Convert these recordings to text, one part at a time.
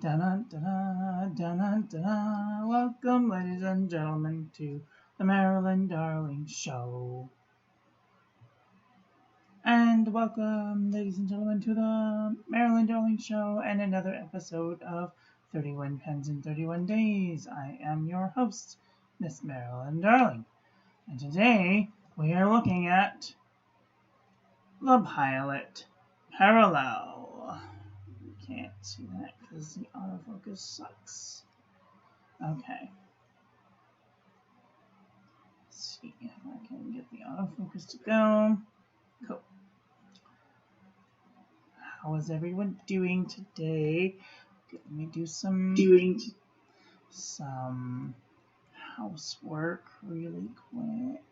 Da-da-da-da-da-da-da. Welcome, ladies and gentlemen, to the Marilyn Darling Show. And welcome, ladies and gentlemen, to the Marilyn Darling Show and another episode of 31 Pens in 31 Days. I am your host, Miss Marilyn Darling. And today we are looking at the pilot parallel. You can't see that because the autofocus sucks. Okay. Let's see if I can get the autofocus to go. Cool. How is everyone doing today? Let me do some housework really quick.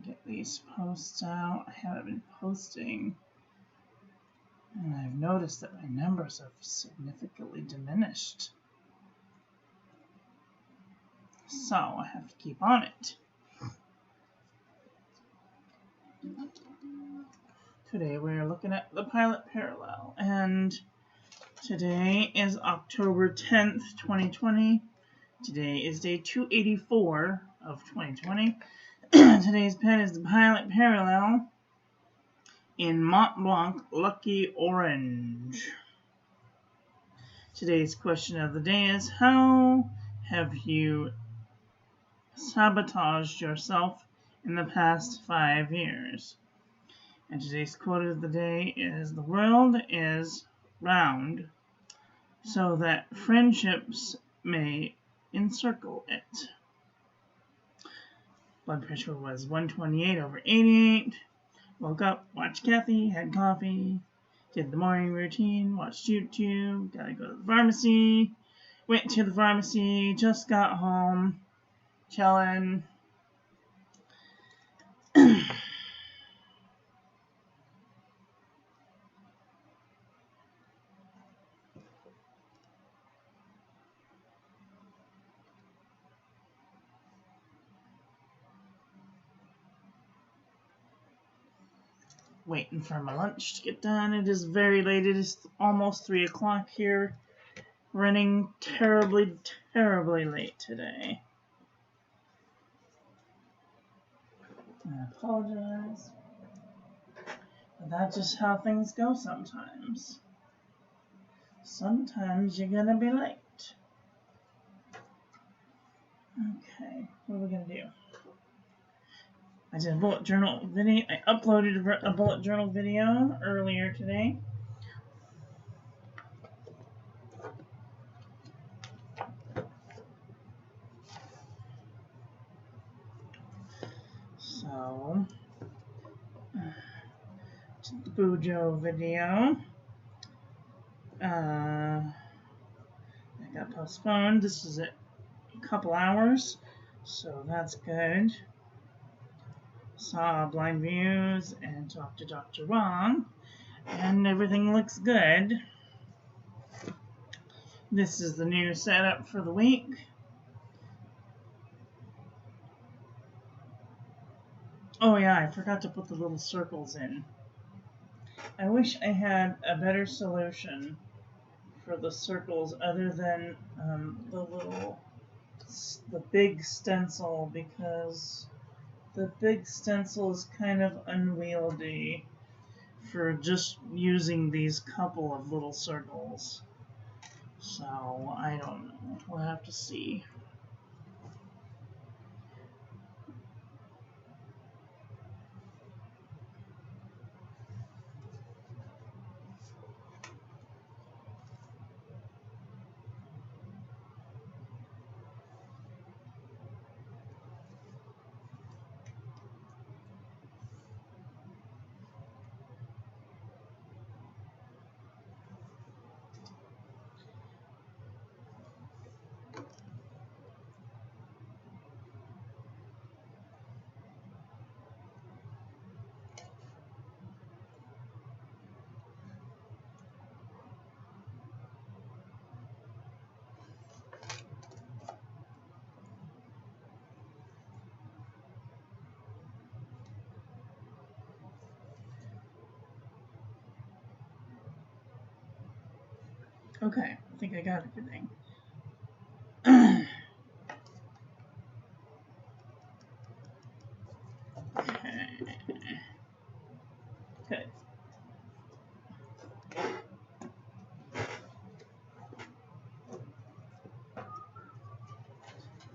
Get these posts out. I haven't been posting, and I've noticed that my numbers have significantly diminished. So I have to keep on it. Today we're looking at the pilot parallel, and today is October 10th, 2020. Today is day 284 of 2020. Today's pen is the pilot parallel in Mont Blanc Lucky Orange. Today's question of the day is, how have you sabotaged yourself in the past 5 years? And today's quote of the day is, the world is round so that friendships may encircle it. Blood pressure was 128/88. Woke up, watched Kathy, had coffee, did the morning routine, watched YouTube, gotta go to the pharmacy, went to the pharmacy, just got home, chilling. Waiting for my lunch to get done. It is very late. It is almost 3 o'clock here. Running terribly, terribly late today. I apologize. But that's just how things go sometimes. Sometimes you're gonna be late. Okay, what are we gonna do? I did a bullet journal video. I uploaded a bullet journal video earlier today. So, the Bujo video. That got postponed. This is a couple hours, so that's good. Saw Blind Views and talked to Dr. Wong, and everything looks good. This is the new setup for the week. Oh yeah, I forgot to put the little circles in. I wish I had a better solution for the circles other than the big stencil, because the big stencil is kind of unwieldy for just using these couple of little circles. So, I don't know. We'll have to see. Okay, I think I got everything. Good.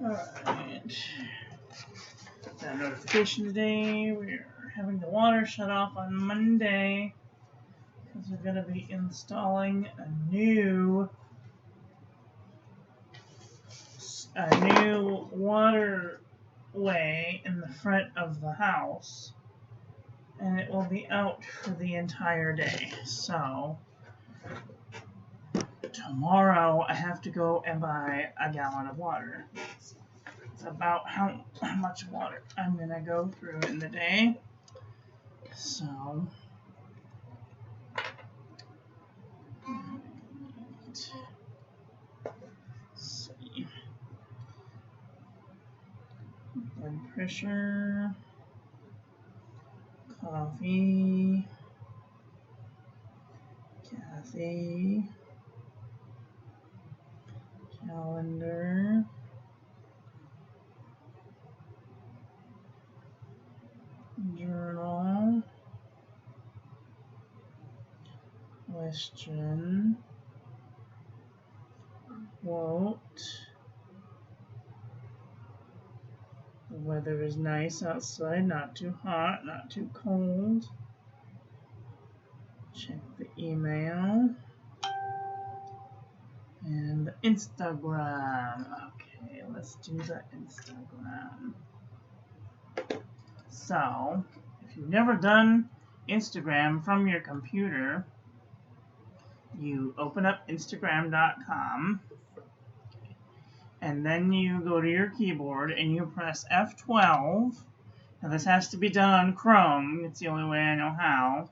Alright. Got a notification today. We're having the water shut off on Monday because we're going to be installing a new waterway in the front of the house, and it will be out for the entire day. So tomorrow I have to go and buy a gallon of water. It's about how much water I'm gonna go through in the day. So let's see. Blood pressure, coffee, Kathy, calendar, journal, question, quote. The weather is nice outside, not too hot, not too cold. Check the email. And the Instagram. Okay, let's do the Instagram. So, if you've never done Instagram from your computer, you open up Instagram.com, and then you go to your keyboard and you press F12. Now this has to be done on Chrome. It's the only way I know how.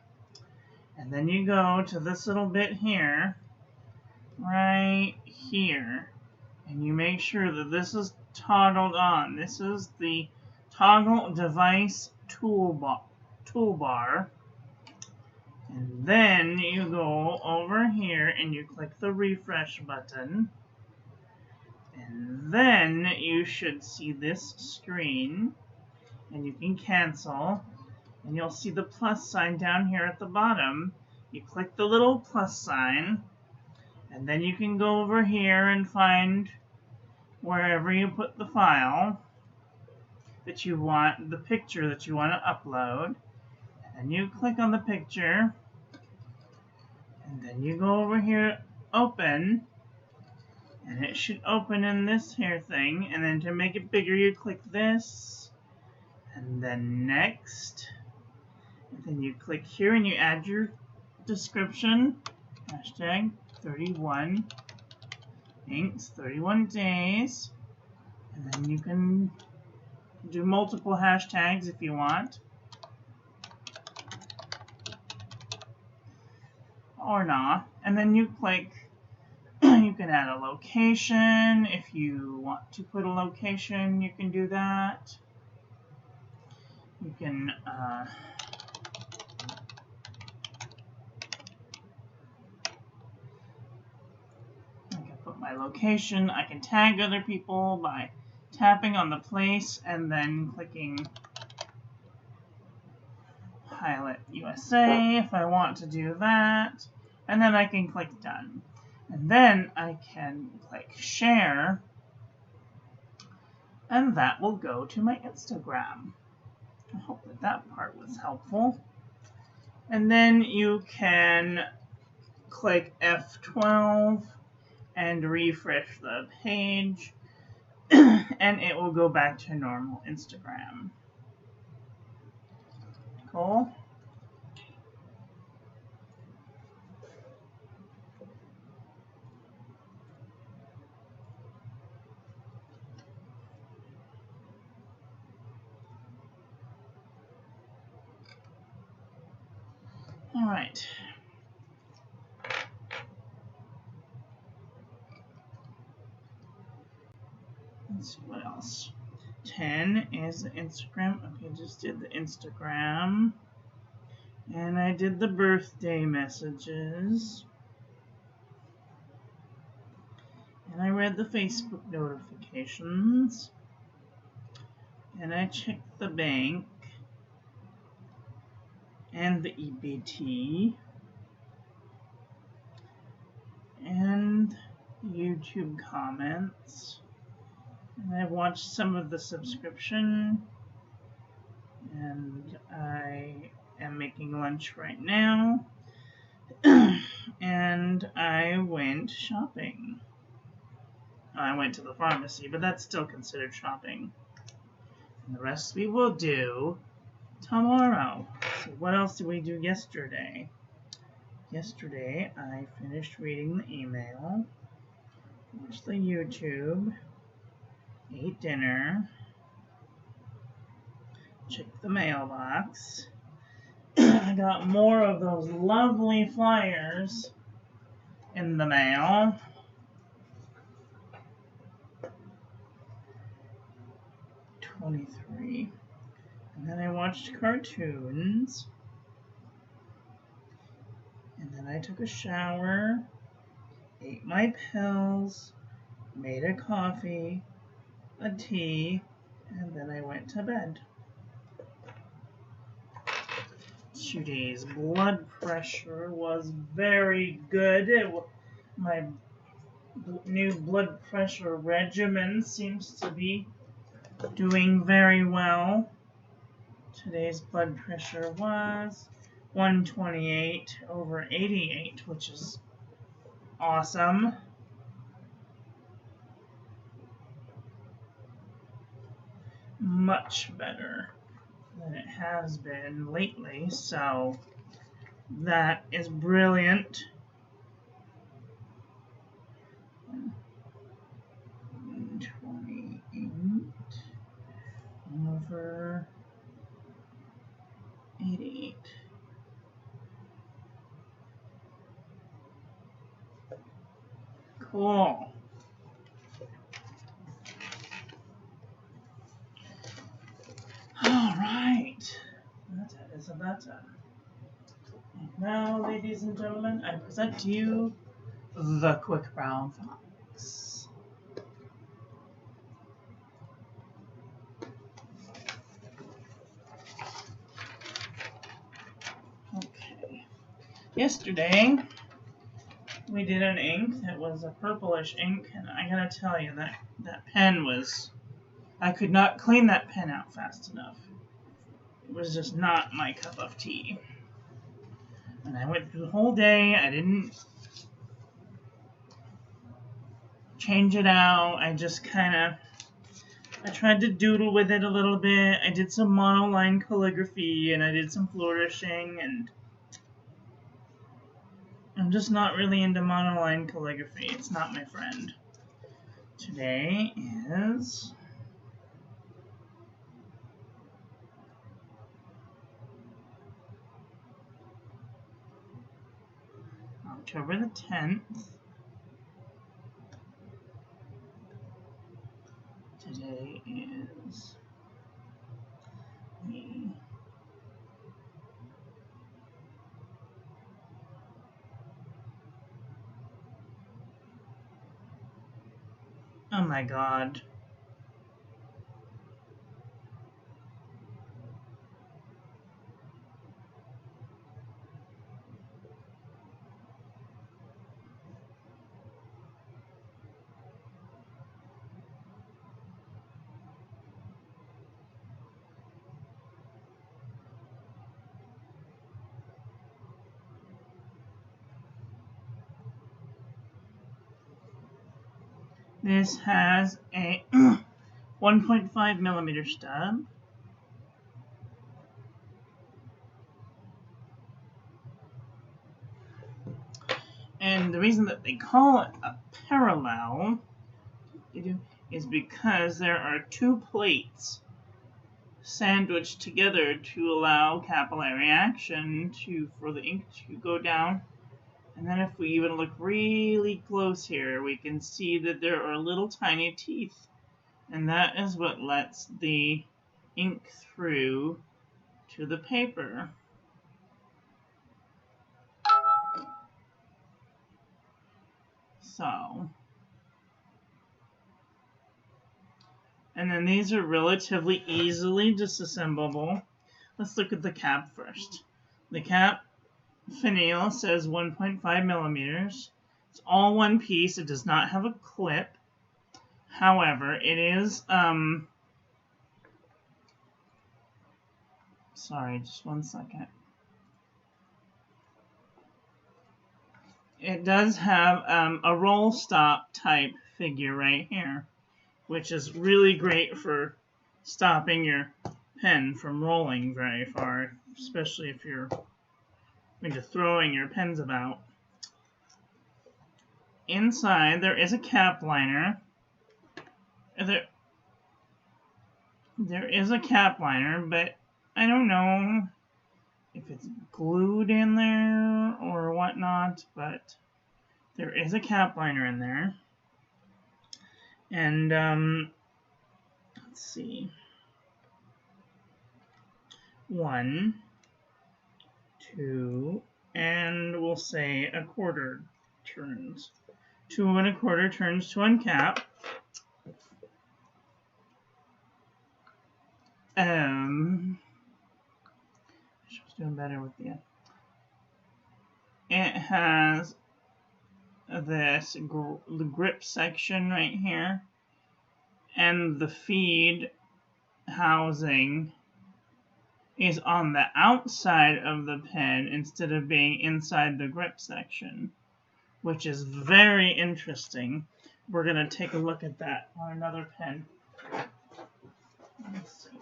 And then you go to this little bit here, right here, and you make sure that this is toggled on. This is the toggle device toolbar. And then you go over here and you click the refresh button. And then you should see this screen, and you can cancel, and you'll see the plus sign down here at the bottom. You click the little plus sign, and then you can go over here and find wherever you put the file that you want, the picture that you want to upload, and you click on the picture, and then you go over here, open, and it should open in this here thing, and then to make it bigger you click this, and then next, and then you click here and you add your description, hashtag 31 inks, 31 days, and then you can do multiple hashtags if you want, or not, and then you click. You can add a location. If you want to put a location, you can do that. You can I can put my location. I can tag other people by tapping on the place and then clicking Pilot USA if I want to do that. And then I can click done. And then I can click share, and that will go to my Instagram. I hope that that part was helpful. And then you can click F12 and refresh the page, and it will go back to normal Instagram. Cool? All right. Let's see what else. 10 is the Instagram. Okay, just did the Instagram. And I did the birthday messages. And I read the Facebook notifications. And I checked the bank. And the EBT. And YouTube comments. And I watched some of the subscription. And I am making lunch right now. And I went shopping. I went to the pharmacy, but that's still considered shopping. And the rest we will do tomorrow. So what else did we do yesterday? Yesterday I finished reading the email, watched the YouTube, ate dinner, checked the mailbox. I got more of those lovely flyers in the mail. $23. And then I watched cartoons. And then I took a shower, ate my pills, made a coffee, a tea, and then I went to bed. Today's blood pressure was very good. My new blood pressure regimen seems to be doing very well. Today's blood pressure was 128/88, which is awesome. Much better than it has been lately, so that is brilliant. 128/88. Cool. All right. That is about it. And now, ladies and gentlemen, I present to you the Quick Brown Fox. Okay. Yesterday, we did an ink that was a purplish ink, and I gotta tell you, that pen was... I could not clean that pen out fast enough. It was just not my cup of tea. And I went through the whole day. I didn't change it out. I just I tried to doodle with it a little bit. I did some monoline calligraphy, and I did some flourishing, and I'm just not really into monoline calligraphy. It's not my friend. Today is... October the 10th. Today is the... Oh my god. This has a 1.5 millimeter stub. And the reason that they call it a parallel is because there are two plates sandwiched together to allow capillary action for the ink to go down. And then if we even look really close here, we can see that there are little tiny teeth. And that is what lets the ink through to the paper. So, And then these are relatively easily disassemblable. Let's look at the cap first. The cap finial says 1.5 millimeters. It's all one piece. It does not have a clip. However, it is, sorry, just one second. It does have a roll stop type figure right here, which is really great for stopping your pen from rolling very far, especially if you're into throwing your pens about. Inside there is a cap liner. There is a cap liner, but I don't know if it's glued in there or whatnot, but there is a cap liner in there. And let's see. 1, 2, and we'll say 1/4 turns. 2 1/4 turns to uncap. I was doing better with the. It has this the grip section right here, and the feed housing is on the outside of the pen instead of being inside the grip section, which is very interesting. We're going to take a look at that on another pen. Let's see.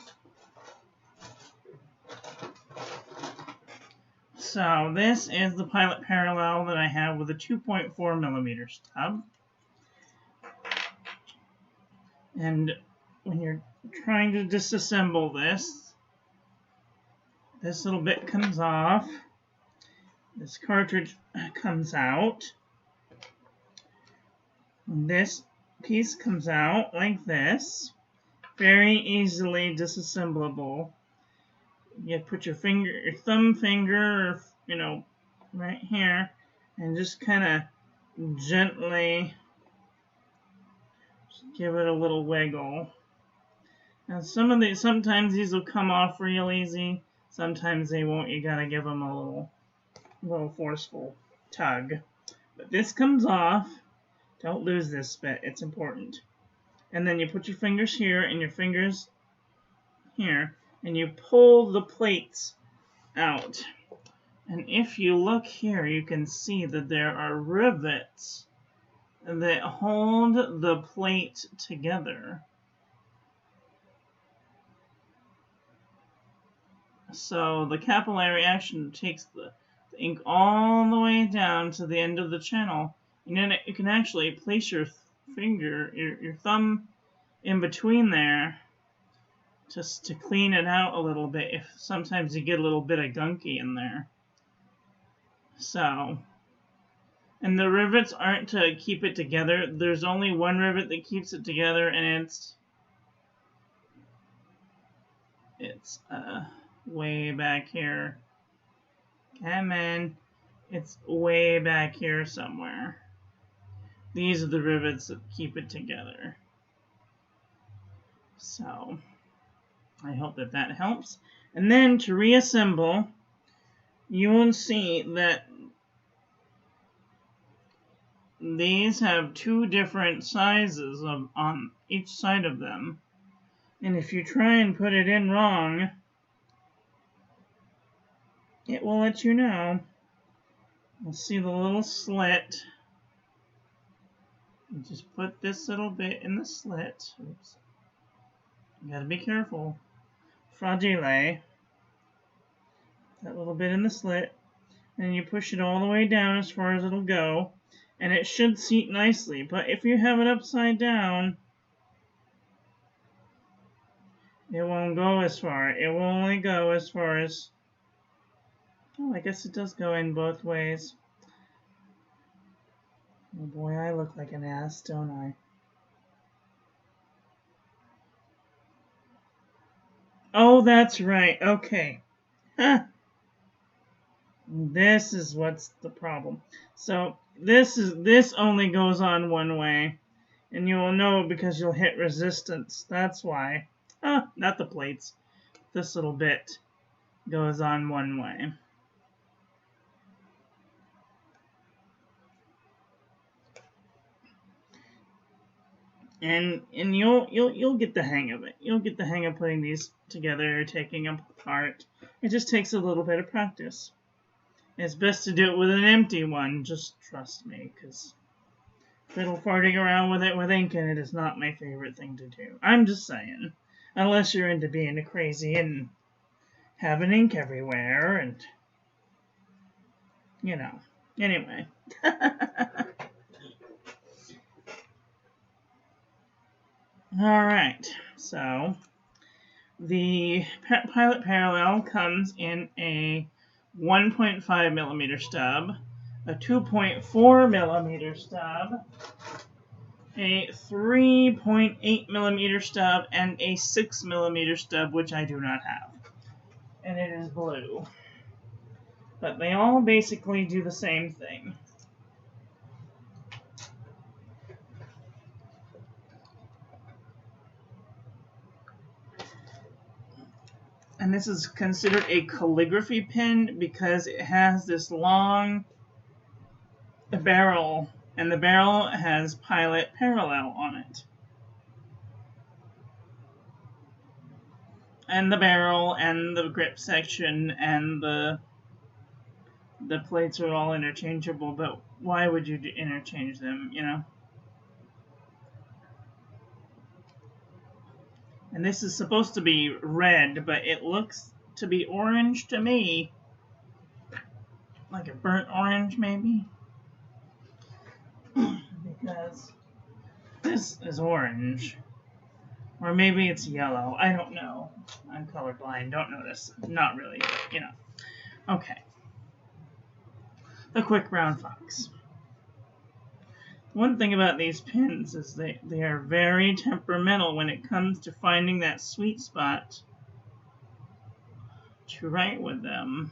So this is the Pilot Parallel that I have with a 2.4 millimeter stub. And when you're trying to disassemble this, this little bit comes off. This cartridge comes out. And this piece comes out like this. Very easily disassemblable. You put your finger, your thumb finger, right here, and just kind of gently give it a little wiggle. Now sometimes these will come off real easy. Sometimes they won't. You gotta give them a little forceful tug. But this comes off. Don't lose this bit. It's important. And then you put your fingers here and your fingers here, and you pull the plates out. And if you look here, you can see that there are rivets that hold the plate together. So the capillary action takes the ink all the way down to the end of the channel, and then you can actually place your finger, your thumb in between there just to clean it out a little bit if sometimes you get a little bit of gunky in there. So, and the rivets aren't to keep it together. There's only one rivet that keeps it together, and it's way back here. Come on. It's way back here somewhere. These are the rivets that keep it together. So, I hope that helps. And then to reassemble, you will see that these have 2 different sizes on each side of them. And if you try and put it in wrong, it will let you know. You'll see the little slit. You just put this little bit in the slit. Oops. You gotta be careful. Fragile. That little bit in the slit. And you push it all the way down as far as it'll go. And it should seat nicely. But if you have it upside down, it won't go as far. It will only go as far as... Oh, I guess it does go in both ways. Oh boy, I look like an ass, don't I? Oh, that's right. Okay. Huh. This is what's the problem. So this only goes on one way, And you will know because you'll hit resistance. That's why. Not the plates. This little bit goes on one way. And you'll get the hang of it. You'll get the hang of putting these together, taking them apart. It just takes a little bit of practice. It's best to do it with an empty one, just trust me, because fiddle farting around with it with ink in it is not my favorite thing to do. I'm just saying. Unless you're into being crazy and having ink everywhere and, you know. Anyway. Alright, so the Pilot Parallel comes in a 1.5 millimeter stub, a 2.4 millimeter stub, a 3.8 millimeter stub, and a 6 millimeter stub, which I do not have. And it is blue. But they all basically do the same thing. And this is considered a calligraphy pen because it has this long barrel, and the barrel has Pilot Parallel on it. And the barrel and the grip section and the plates are all interchangeable, but why would you interchange them, you know? And this is supposed to be red, but it looks to be orange to me. Like a burnt orange, maybe? Because this is orange. Or maybe it's yellow. I don't know. I'm colorblind. Don't notice. Not really, but, you know. Okay. The Quick Brown Fox. One thing about these pens is they are very temperamental when it comes to finding that sweet spot to write with them.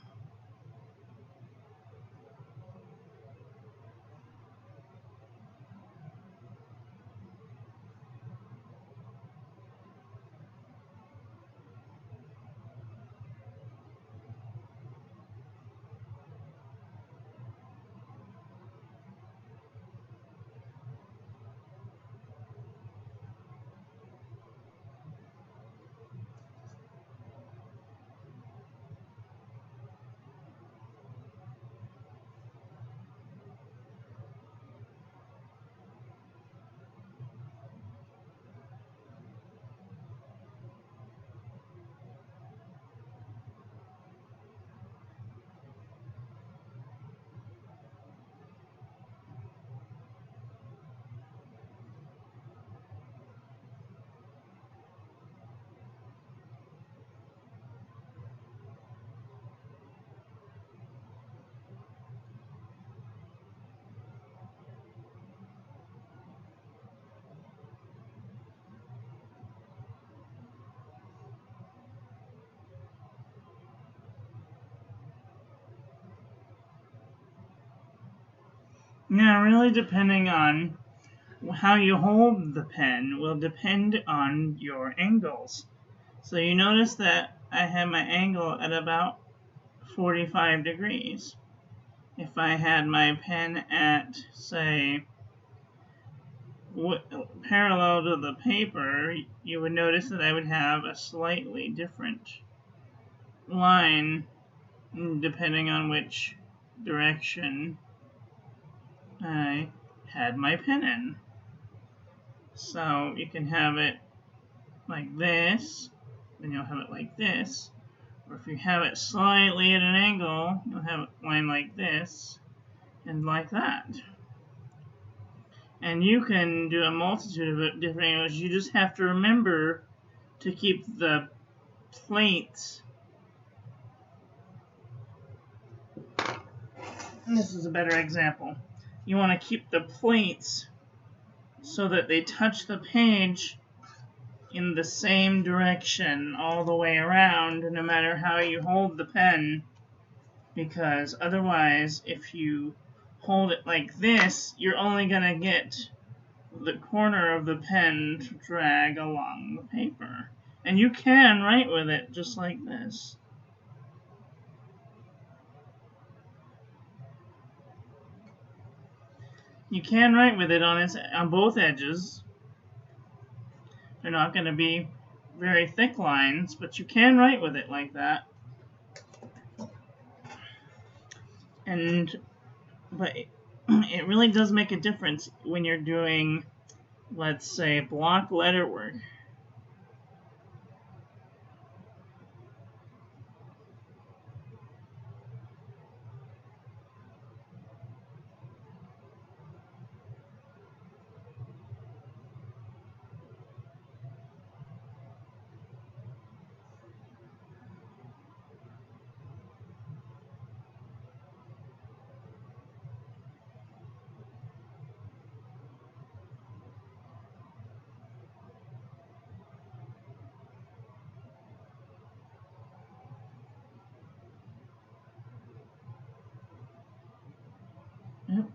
Now, really depending on how you hold the pen will depend on your angles. So you notice that I have my angle at about 45 degrees. If I had my pen at, say, parallel to the paper, you would notice that I would have a slightly different line depending on which direction I had my pen in. So you can have it like this, then you'll have it like this, or if you have it slightly at an angle, you'll have it line like this and like that. And you can do a multitude of different angles. You just have to remember to keep the plates. And this is a better example. You want to keep the plates so that they touch the page in the same direction all the way around, no matter how you hold the pen, because otherwise, if you hold it like this, you're only going to get the corner of the pen to drag along the paper. And you can write with it just like this. You can write with it on both edges. They're not going to be very thick lines, but you can write with it like that. But it really does make a difference when you're doing, let's say, block letter work. Yep.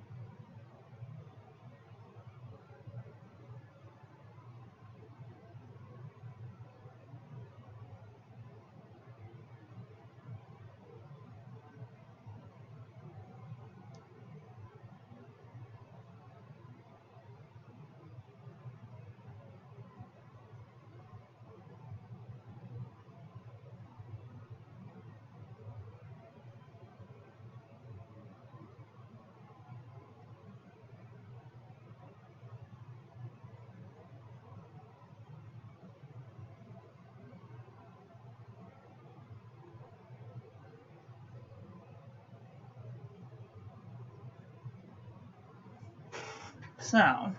So,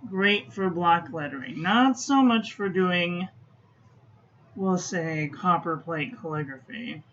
great for block lettering. Not so much for doing, we'll say, copper plate calligraphy.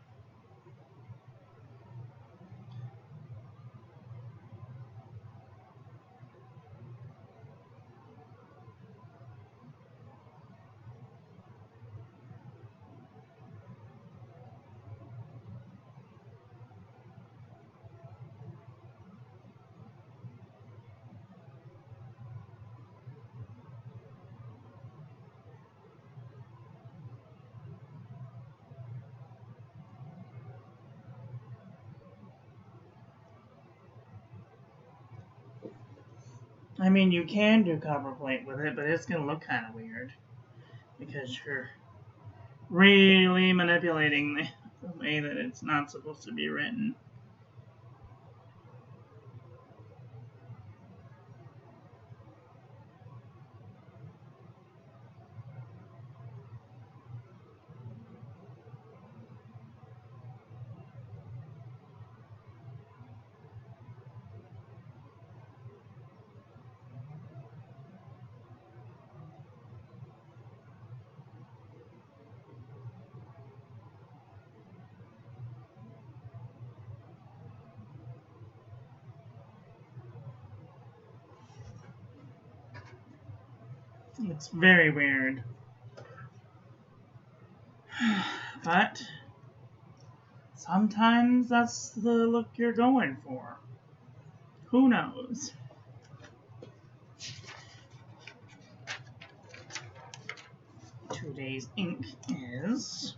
I mean, you can do copper plate with it, but it's going to look kind of weird because you're really manipulating the way that it's not supposed to be written. It's very weird. But sometimes that's the look you're going for. Who knows? Today's ink is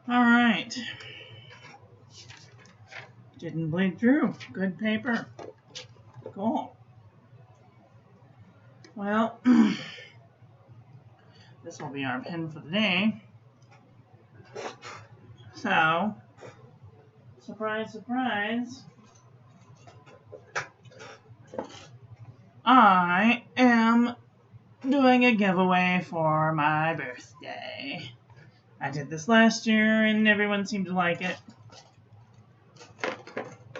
all right. Didn't bleed through. Good paper. Cool. Well, this will be our pen for the day. So, surprise, surprise, I am doing a giveaway for my birthday. I did this last year and everyone seemed to like it.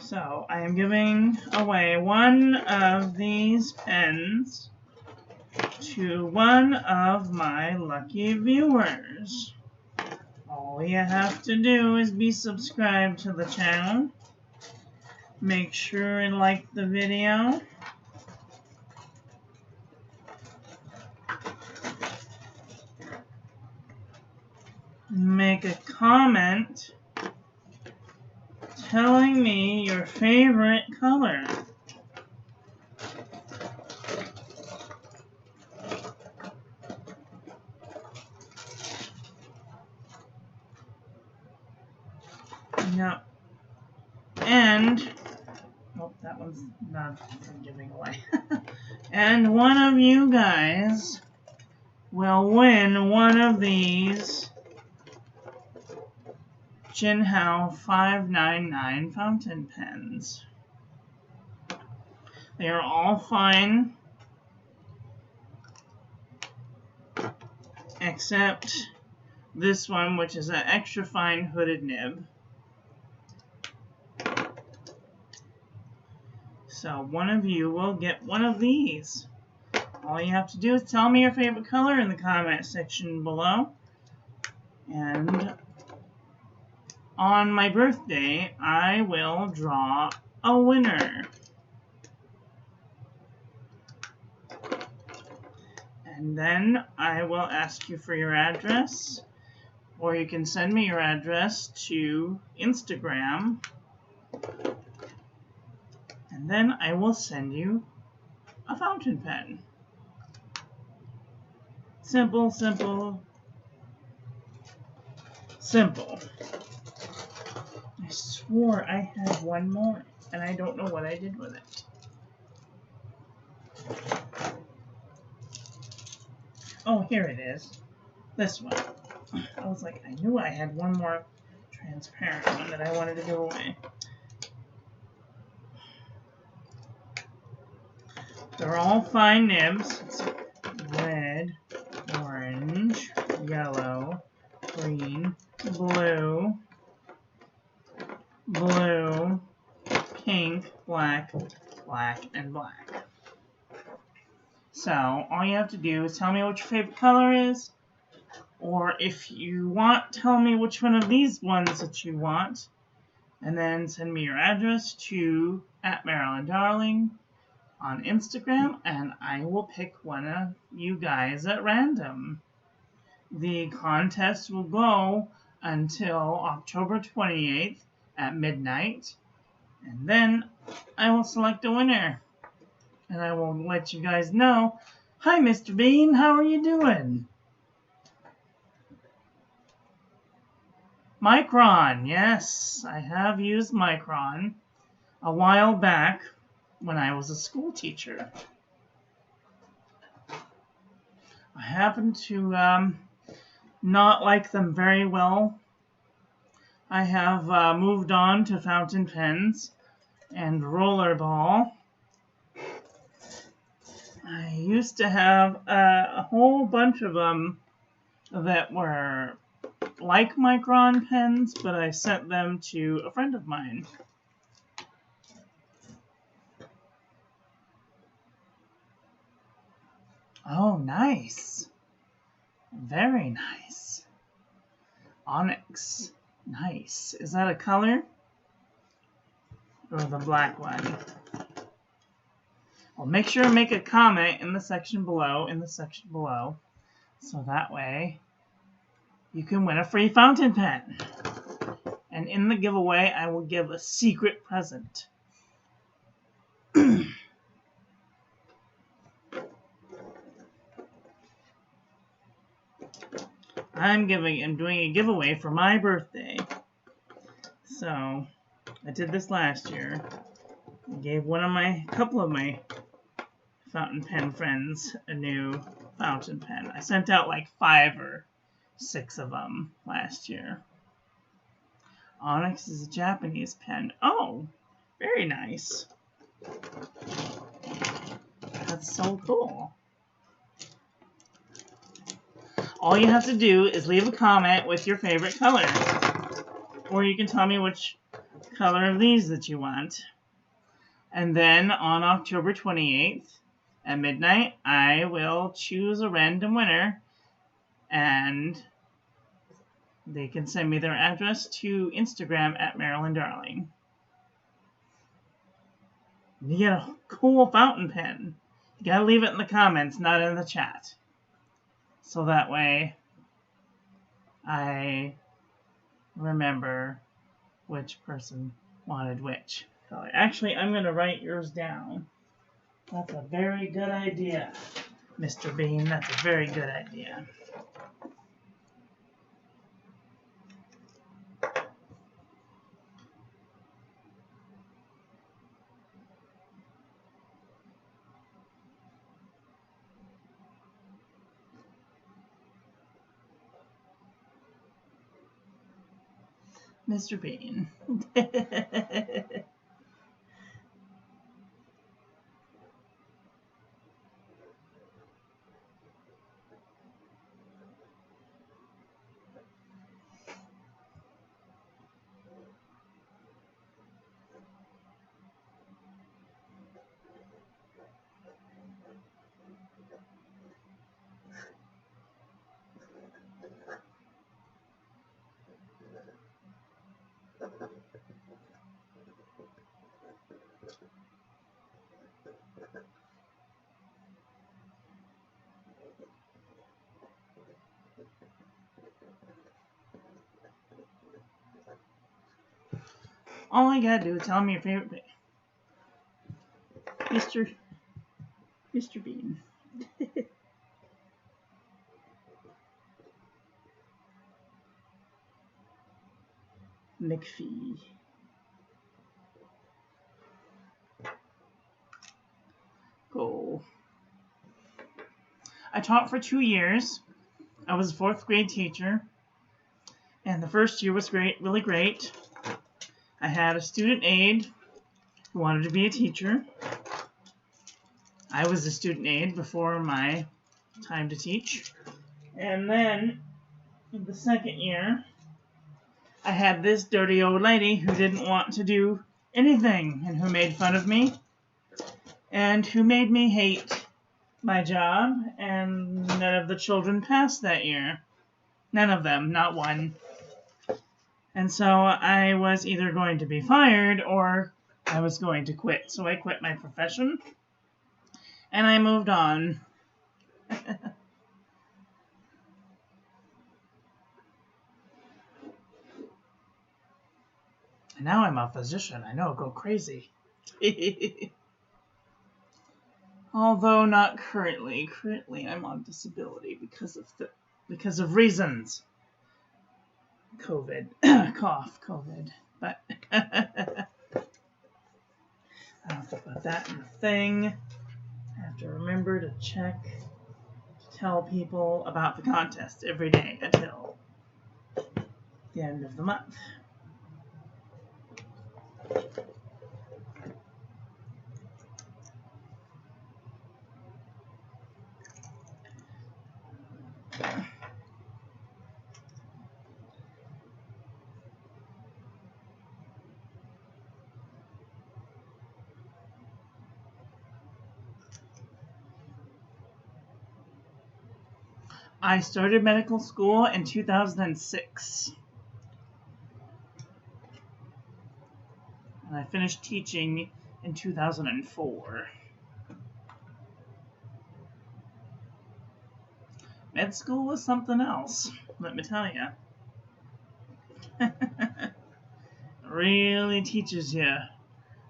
So, I am giving away one of these pens to one of my lucky viewers. All you have to do is be subscribed to the channel. Make sure and like the video. Make a comment telling me your favorite color. No. And, oh, that one's not giving away. And one of you guys will win one of these Jinhao 599 fountain pens. They are all fine, except this one, which is an extra fine hooded nib. So one of you will get one of these. All you have to do is tell me your favorite color in the comment section below. And on my birthday, I will draw a winner. And then I will ask you for your address, or you can send me your address to Instagram. And then I will send you a fountain pen. Simple, simple, simple. I swore I had one more, and I don't know what I did with it. Oh, here it is. This one. I was like, I knew I had one more transparent one that I wanted to give away. They're all fine nibs. It's red, orange, yellow, green, blue, blue, pink, black, black, and black. So, all you have to do is tell me what your favorite color is, or if you want, tell me which one of these ones that you want, and then send me your address to @MarilynDarling on Instagram, and I will pick one of you guys at random. The contest will go until October 28th at midnight, and then I will select a winner. And I will let you guys know, hi Mr. Bean, how are you doing? Micron, yes, I have used Micron a while back when I was a school teacher. I happen to not like them very well. I have moved on to fountain pens and rollerball. I used to have a whole bunch of them that were like Micron pens, but I sent them to a friend of mine. Oh, nice. Very nice. Onyx. Nice. Is that a color? Or the black one? Well, make sure to make a comment in the section below, so that way you can win a free fountain pen. And in the giveaway, I will give a secret present. I'm doing a giveaway for my birthday. So, I did this last year. I gave a couple of my fountain pen friends a new fountain pen. I sent out like 5 or 6 of them last year. Onyx is a Japanese pen. Oh, very nice. That's so cool. All you have to do is leave a comment with your favorite color. Or you can tell me which color of these that you want. And then on October 28th at midnight, I will choose a random winner. And they can send me their address to Instagram at Marilyn Darling. You get a cool fountain pen. You gotta leave it in the comments, not in the chat. So that way I remember which person wanted which color. Actually, I'm going to write yours down. That's a very good idea, Mr. Bean. That's a very good idea. Mr. Bean. All I gotta do is tell me your favorite thing. Mr. Bean. McPhee. Go. I taught for 2 years. I was a 4th grade teacher. And the first year was great, really great. I had a student aide who wanted to be a teacher. I was a student aide before my time to teach. And then, in the second year, I had this dirty old lady who didn't want to do anything and who made fun of me and who made me hate my job, and none of the children passed that year. None of them, not one. And so I was either going to be fired or I was going to quit. So I quit my profession and I moved on. And now I'm a physician. I know, go crazy. Although not currently. Currently I'm on disability because of reasons. COVID. Cough, COVID. But I have to put that in the thing. I have to remember to check to tell people about the contest every day until the end of the month. I started medical school in 2006. And I finished teaching in 2004. Med school was something else, let me tell you. It really teaches you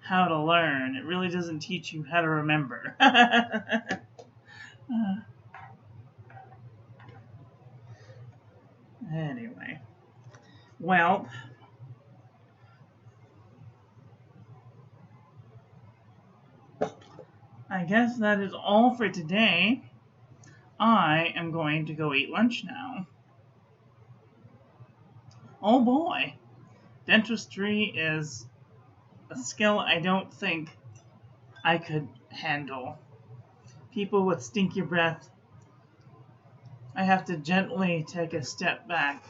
how to learn. It really doesn't teach you how to remember. Anyway, well, I guess that is all for today. I am going to go eat lunch now. Oh boy, dentistry is a skill I don't think I could handle. People with stinky breath, I have to gently take a step back.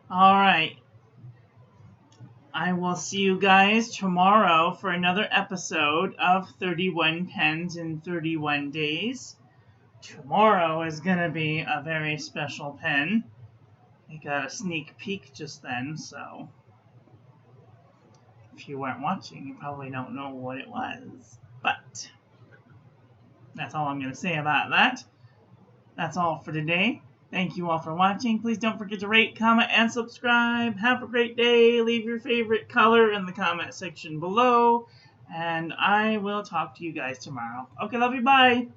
All right. I will see you guys tomorrow for another episode of 31 Pens in 31 Days. Tomorrow is going to be a very special pen. I got a sneak peek just then, so if you weren't watching, you probably don't know what it was. But that's all I'm going to say about that. That's all for today. Thank you all for watching. Please don't forget to rate, comment, and subscribe. Have a great day. Leave your favorite color in the comment section below. And I will talk to you guys tomorrow. Okay, love you. Bye.